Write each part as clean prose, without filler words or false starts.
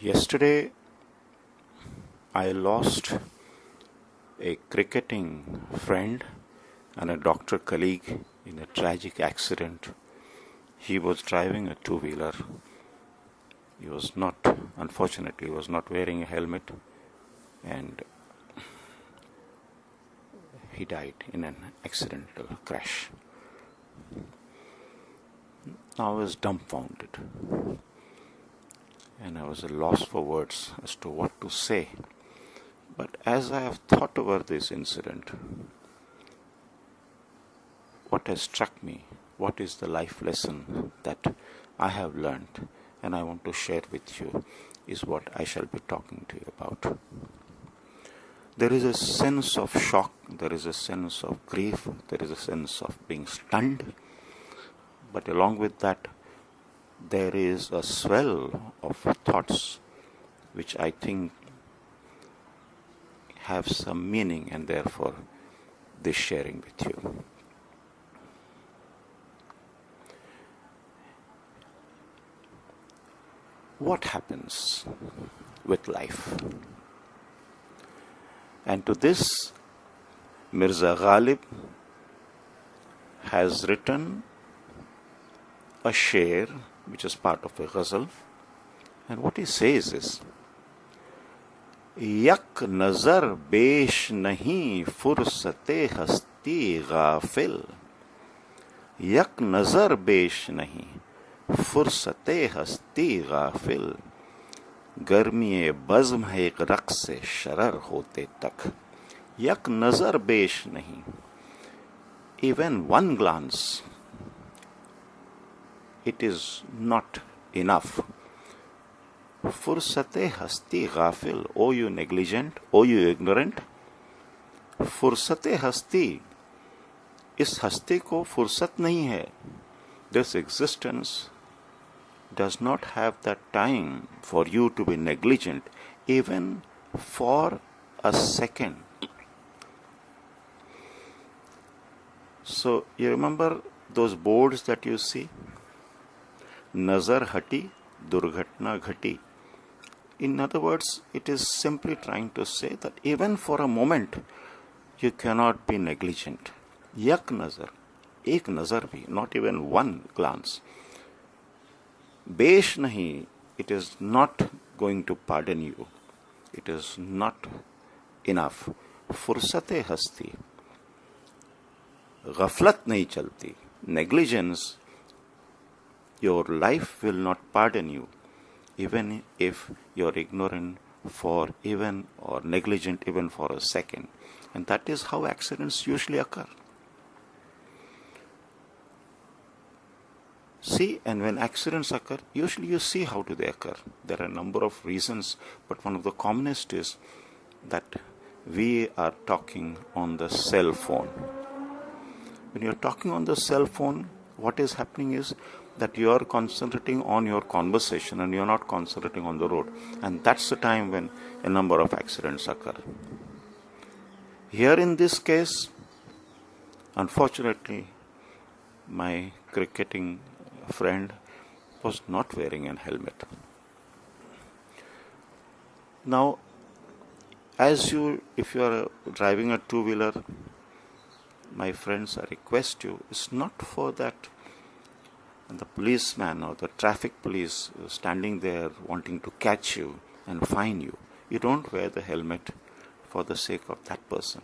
Yesterday, I lost a cricketing friend and a doctor colleague in a tragic accident. He was driving a two-wheeler. Unfortunately, he was not wearing a helmet, and he died in an accidental crash. I was dumbfounded, and I was at a loss for words as to what to say. But as I have thought over this incident, what has struck me, what is the life lesson that I have learned and I want to share with you, is what I shall be talking to you about. There is a sense of shock, there is a sense of grief, there is a sense of being stunned, but along with that, there is a swell of thoughts which I think have some meaning, and therefore this sharing with you. What happens with life? And to this, Mirza Ghalib has written a sher which is part of a ghazal, and what he says is, yak nazar besh nahin fursat-e-hasti ghafil. yak nazar besh nahin fursat-e-hasti ghafil. Garme-e-bazm hai raqs-e-sharar hote tak. yak nazar besh nahin. Even one glance, it is not enough. Fursat-e-hasti ghafil. O you negligent, O you ignorant. Fursat-e-hasti. इस हस्ती को फुर्सत नहीं है. This existence does not have that time for you to be negligent even for a second. So you remember those boards that you see? Nazar hati, durghatna ghati. In other words, it is simply trying to say that even for a moment, you cannot be negligent. Yak nazar, ek nazar bhi, not even one glance. Besh nahi, it is not going to pardon you. It is not enough. Fursat-e-hasti. Ghaflat nahi chalti. Negligence, your life will not pardon you, even if you're ignorant for even or negligent even for a second. And that is how accidents usually occur. See, and when accidents occur, usually you see how do they occur. There are a number of reasons, but one of the commonest is that we are talking on the cell phone. When you're talking on the cell phone, what is happening is that you are concentrating on your conversation and you're not concentrating on the road. And that's the time when a number of accidents occur. Here in this case, unfortunately, my cricketing friend was not wearing a helmet. Now, if you are driving a two-wheeler, my friends, I request you, it's not for that and the policeman or the traffic police standing there wanting to catch you and fine you. You don't wear the helmet for the sake of that person.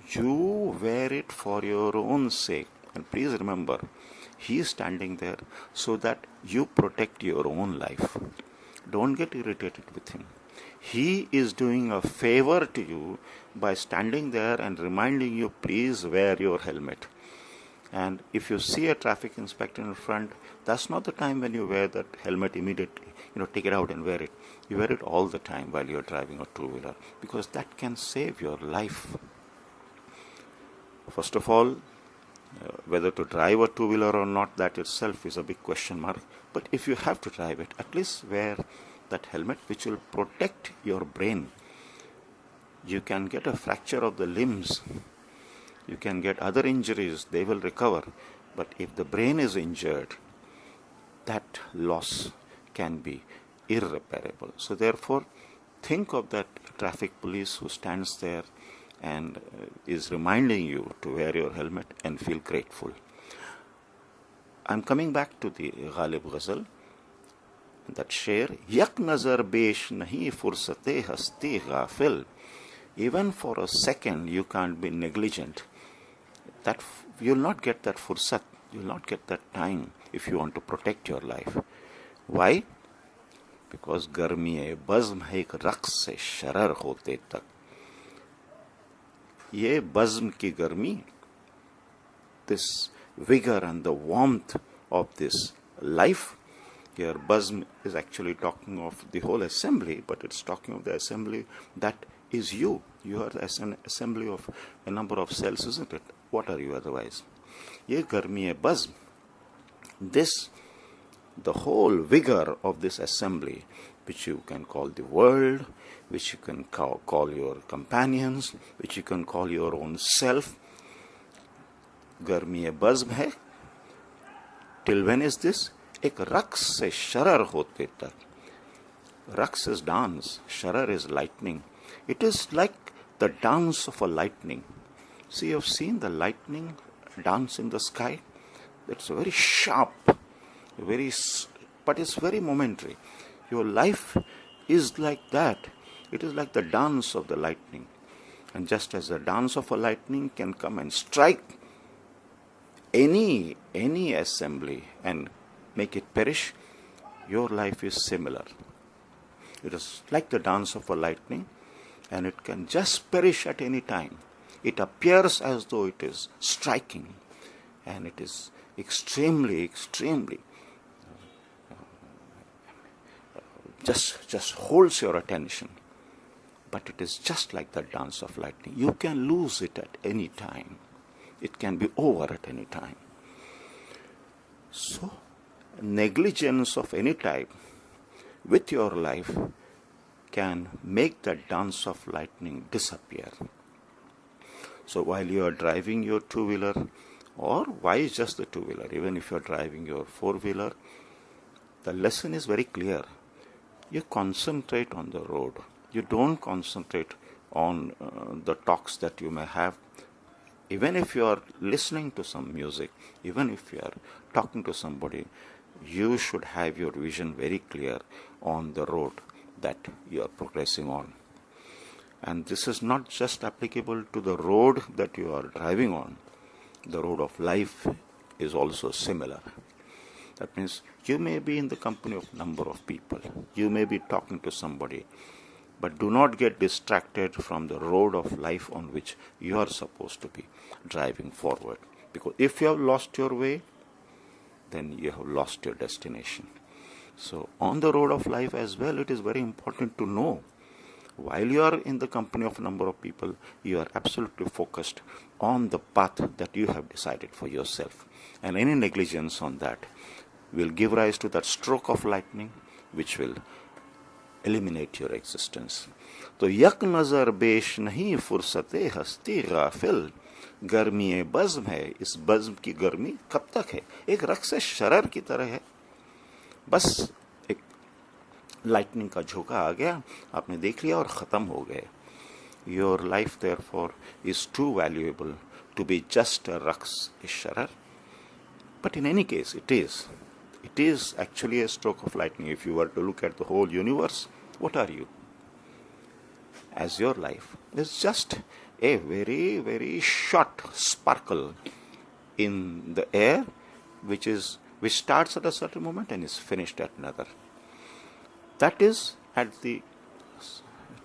You wear it for your own sake. And please remember, he is standing there so that you protect your own life. Don't get irritated with him. He is doing a favor to you by standing there and reminding you, please wear your helmet. And if you see a traffic inspector in front, that's not the time when you wear that helmet immediately. Take it out and wear it. You wear it all the time while you're driving a two-wheeler, because that can save your life. First of all, whether to drive a two-wheeler or not, that itself is a big question mark. But if you have to drive it, at least wear that helmet which will protect your brain. You can get a fracture of the limbs. You can get other injuries, they will recover. But if the brain is injured, that loss can be irreparable. So therefore, think of that traffic police who stands there and is reminding you to wear your helmet and feel grateful. I'm coming back to the Ghalib Ghazal, that sher, yak nazar besh nahin fursat-e-hasti ghafil. Even for a second you can't be negligent. That you'll not get that fursat, you'll not get that time if you want to protect your life. Why? Because Garme-e-bazm hai ek raqs-e-sharar hote tak. Ye bazm ki garmi, this vigor and the warmth of this life. Here bazm is actually talking of the whole assembly, but it's talking of the assembly that is you. You are as an assembly of a number of cells, isn't it? What are you otherwise? Ye Garme-e-bazm, this, the whole vigor of this assembly, which you can call the world, which you can call your companions, which you can call your own self. Garme-e-bazm hai. Till when is this? Ek raqs-e-sharar hote tak. Raqs is dance, sharar is lightning. It is like the dance of a lightning. See, you've seen the lightning dance in the sky? It's very sharp, but it's very momentary. Your life is like that. It is like the dance of the lightning. And just as the dance of a lightning can come and strike any assembly and make it perish, your life is similar. It is like the dance of a lightning, and it can just perish at any time. It appears as though it is striking, and it is extremely just holds your attention. But it is just like the dance of lightning. You can lose it at any time. It can be over at any time. So, negligence of any type with your life can make that dance of lightning disappear. So while you are driving your two-wheeler, or why just the two-wheeler, even if you are driving your four-wheeler, the lesson is very clear. You concentrate on the road. You don't concentrate on the talks that you may have. Even if you are listening to some music, even if you are talking to somebody, you should have your vision very clear on the road that you are progressing on. And this is not just applicable to the road that you are driving on. The road of life is also similar. That means you may be in the company of number of people. You may be talking to somebody. But do not get distracted from the road of life on which you are supposed to be driving forward. Because if you have lost your way, then you have lost your destination. So on the road of life as well, it is very important to know, while you are in the company of a number of people, you are absolutely focused on the path that you have decided for yourself. And any negligence on that will give rise to that stroke of lightning, which will eliminate your existence. तो यक नजर बेश नहीं fursat-e-hasti ghafil. गर्मी-ए-बज़्म है. इस बज़्म की गर्मी कब तक है? एक रक़्स-ए-शरर की तरह है. बस एक लाइटनिंग का झोंका आ गया, आपने देख लिया और ख़त्म हो गए. Your life therefore is too valuable to be just a raqs-e-sharar. But in any case, it is actually a stroke of lightning. If you were to look at the whole universe, what are you? As your life is just a very, very short sparkle in the air, which starts at a certain moment and is finished at another. That is at the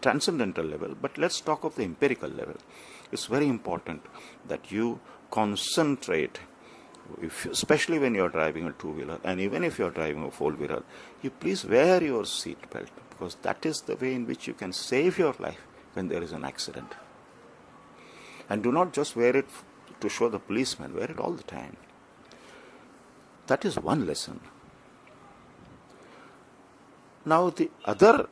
transcendental level, but let's talk of the empirical level. It's very important that you concentrate, especially when you're driving a two-wheeler, and even if you're driving a four-wheeler, you please wear your seat belt, because that is the way in which you can save your life when there is an accident. And do not just wear it to show the policeman, wear it all the time. That is one lesson. Now the other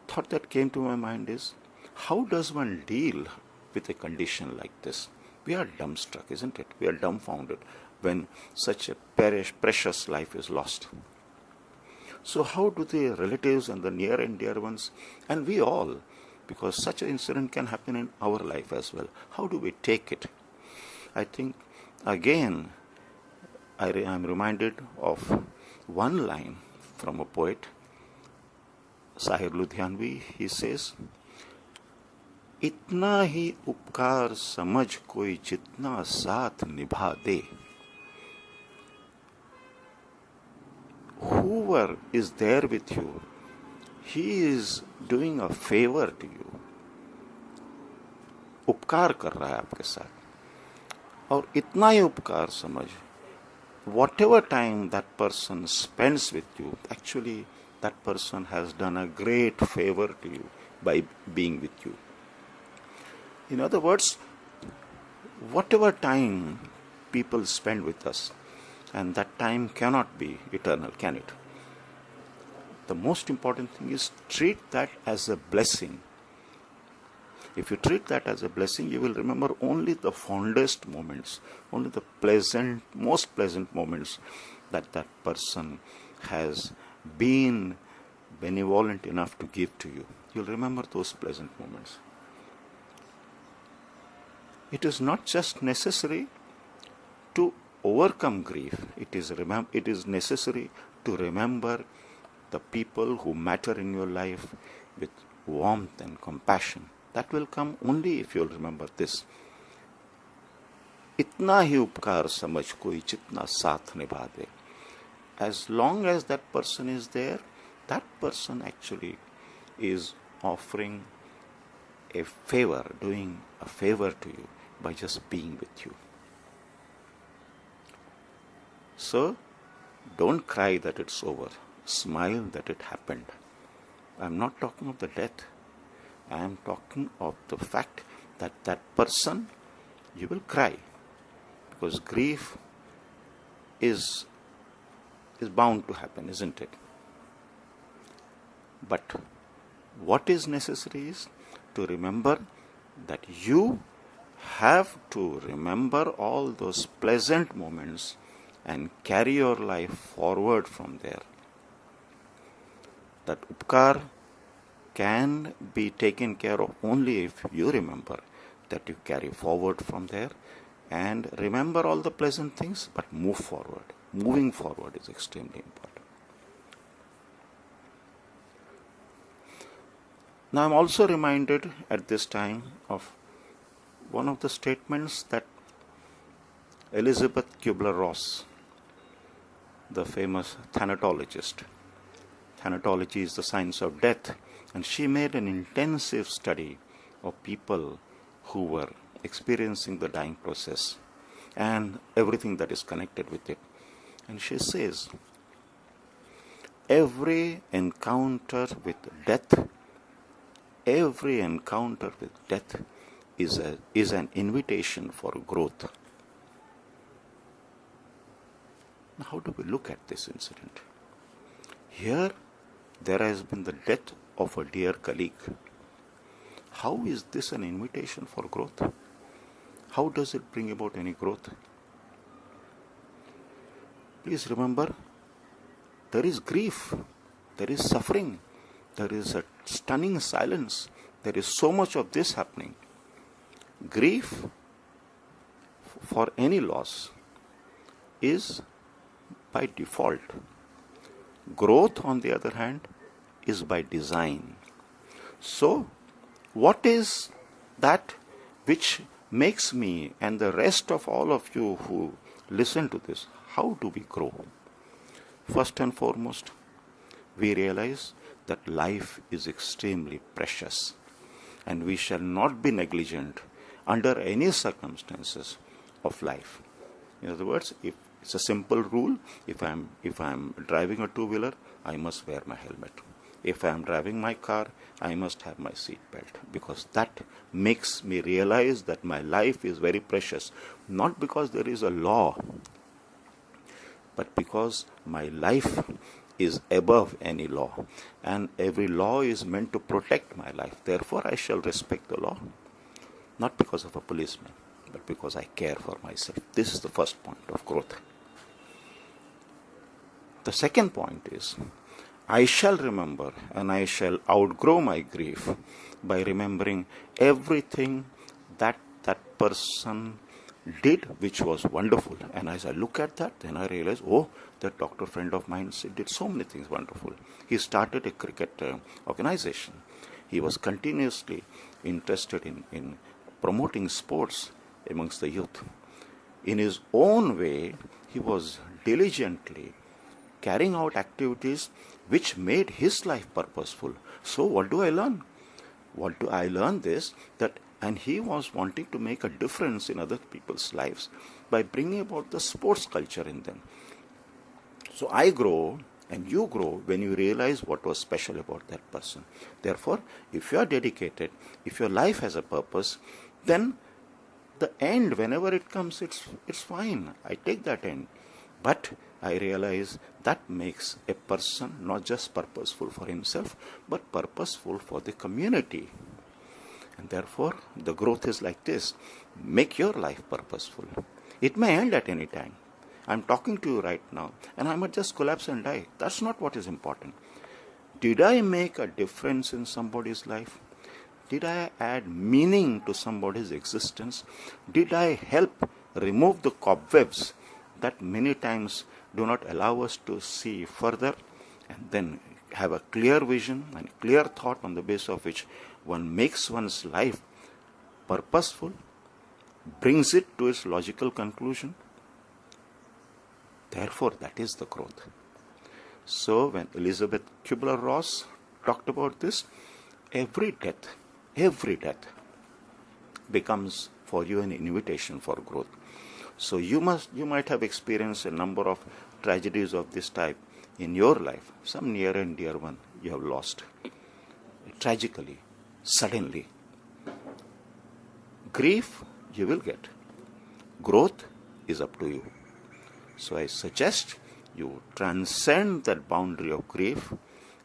thought that came to my mind is, how does one deal with a condition like this? We are dumbstruck, isn't it? We are dumbfounded when such a precious life is lost. So how do the relatives and the near and dear ones, and we all, because such an incident can happen in our life as well, how do we take it? I think, again, I am reminded of one line from a poet, Sahir Ludianvi. He says, इतना ही upkar samajh कोई jitna saath nibhade. Whoever is there with you, he is doing a favor to you. उपकार कर रहा है आपके साथ. और इतना ही उपकार समझ, whatever time that person spends with you, actually that person has done a great favor to you by being with you. In other words, whatever time people spend with us, and that time cannot be eternal, can it? The most important thing is treat that as a blessing. If you treat that as a blessing, you will remember only the fondest moments, only the pleasant, most pleasant moments that that person has been benevolent enough to give to you. You'll remember those pleasant moments. It is not just necessary to overcome grief. It is necessary to remember the people who matter in your life with warmth and compassion. That will come only if you'll remember this. Itna hi upkar samajh koi jitna saath nibhade. As long as that person is there, that person actually is offering a favor, doing a favor to you by just being with you. So, don't cry that it's over. Smile that it happened. I'm not talking of the death. I am talking of the fact that that person, you will cry. Because grief is bound to happen, isn't it? But what is necessary is to remember that you have to remember all those pleasant moments and carry your life forward from there. That upkar can be taken care of only if you remember that you carry forward from there and remember all the pleasant things, but move forward. Moving forward is extremely important. Now I'm also reminded at this time of one of the statements that Elisabeth Kubler-Ross, the famous thanatologist, thanatology is the science of death, and she made an intensive study of people who were experiencing the dying process and everything that is connected with it. And she says, every encounter with death is an invitation for growth. Now, how do we look at this incident? Here, there has been the death of a dear colleague. How is this an invitation for growth? How does it bring about any growth? Please remember, there is grief, there is suffering, there is a stunning silence, there is so much of this happening. Grief for any loss is by default. Growth, on the other hand, is by design. So, what is that which makes me and the rest of all of you who listen to this, how do we grow? First and foremost, we realize that life is extremely precious and we shall not be negligent under any circumstances of life. In other words, if it's a simple rule, if I'm driving a two-wheeler, I must wear my helmet. If I am driving my car, I must have my seat belt, because that makes me realize that my life is very precious, not because there is a law, but because my life is above any law, and every law is meant to protect my life. Therefore, I shall respect the law, not because of a policeman, but because I care for myself. This is the first point of growth. The second point is, I shall remember and I shall outgrow my grief by remembering everything that person did which was wonderful. And as I look at that, then I realize, oh, that doctor friend of mine did so many things wonderful. He started a cricket organization. He was continuously interested in promoting sports amongst the youth. In his own way, he was diligently carrying out activities which made his life purposeful. So what do I learn? What do I learn this? And he was wanting to make a difference in other people's lives by bringing about the sports culture in them. So I grow and you grow when you realize what was special about that person. Therefore, if you are dedicated, if your life has a purpose, then the end, whenever it comes, it's fine. I take that end. But I realize that makes a person not just purposeful for himself, but purposeful for the community. And therefore, the growth is like this. Make your life purposeful. It may end at any time. I'm talking to you right now, and I might just collapse and die. That's not what is important. Did I make a difference in somebody's life? Did I add meaning to somebody's existence? Did I help remove the cobwebs that many times do not allow us to see further and then have a clear vision and clear thought on the basis of which one makes one's life purposeful, brings it to its logical conclusion? Therefore, that is the growth. So, when Elisabeth Kubler-Ross talked about this, every death becomes for you an invitation for growth. So you might have experienced a number of tragedies of this type in your life. Some near and dear one you have lost tragically, suddenly. Grief you will get. Growth is up to you. So I suggest you transcend that boundary of grief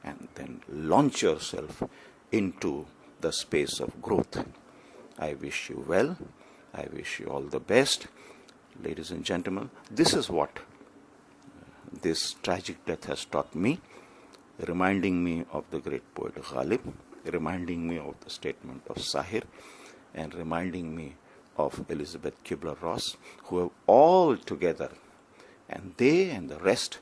and then launch yourself into the space of growth. I wish you well. I wish you all the best. Ladies and gentlemen, this is what this tragic death has taught me, reminding me of the great poet Ghalib, reminding me of the statement of Sahir, and reminding me of Elisabeth Kubler-Ross, who have all together, and they and the rest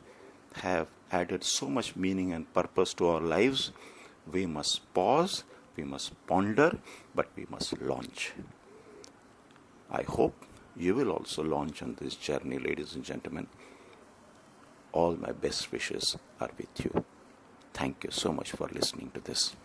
have added so much meaning and purpose to our lives. We must pause, we must ponder, but we must launch. I hope you will also launch on this journey, ladies and gentlemen. All my best wishes are with you. Thank you so much for listening to this.